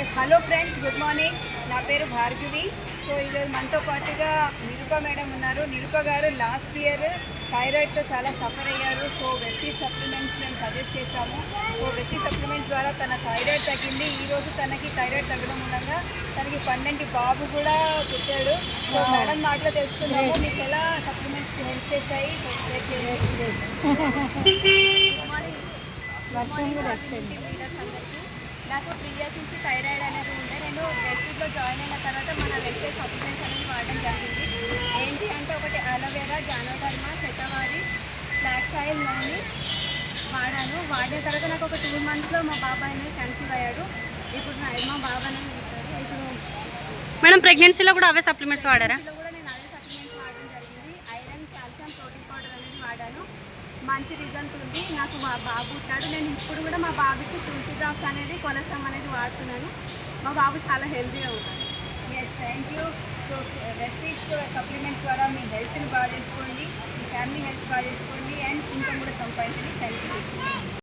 Yes hello friends, good morning. నా పేరు Bhargavi. So ఈరోజు మనతో పాటుగా నిరుప మేడం ఉన్నారు. నిరుప గారు లాస్ట్ ఇయర్ థైరాయిడ్తో చాలా సఫర్ అయ్యారు. సో వెస్టీజ్ సప్లిమెంట్స్ మేము సజెస్ట్ చేశాము. సో వెస్టీజ్ సప్లిమెంట్స్ ద్వారా తన థైరాయిడ్ తగ్గింది. ఈరోజు తనకి థైరాయిడ్ తగ్గడం మూలంగా తనకి 12 బాబు కూడా పుట్టాడు. సో మేడం మాటలో తెలుసుకుందాము మీకు ఎలా సప్లిమెంట్స్ హెల్ప్ చేశాయి. సో నాకు 3 years నుంచి థైరాయిడ్ అనేది ఉంటే నేను వెస్టీజ్లో జాయిన్ అయిన తర్వాత మన వెస్టీజ్ సప్లిమెంట్స్ అనేది వాడడం జరిగింది. ఏంటి అంటే ఒకటి అలోవెరా, జానోధర్మ, శతవారి, ఫ్లాక్స్ ఆయిల్, నూనె వాడాను. వాడిన తర్వాత నాకు ఒక 2 monthsలో మా బాబాయ్ అనేది కన్సీవ్ అయ్యాడు. ఇప్పుడు మా బాబాయ్ అనేది ఉంటాడు. ఇప్పుడు మేడం ప్రెగ్నెన్సీలో కూడా అవే సప్లిమెంట్స్ వాడారా? కూడా నేను అవే సప్లిమెంట్స్ వాడడం జరిగింది. ఐరన్, కాల్షియం, ప్రోటీన్ పౌడర్ అనేది వాడాను. మంచి రిజల్ట్ ఉంది. నాకు మా బాబు ఉంటాడు. నేను ఇప్పుడు కూడా మా బాబుకి తులసి డ్రాప్స్ అనేది కొలెస్ట్రాల్ అనేది వాడుతున్నాను. మా బాబు చాలా హెల్తీగా ఉంటాడు. Yes, thank you. So Vestige supplements ద్వారా మీ హెల్త్ని బాగా చేసుకోండి, మీ ఫ్యామిలీ హెల్త్ బాగా చేసుకోండి, అండ్ ఇన్కమ్ కూడా సంపాదించండి. Thank you.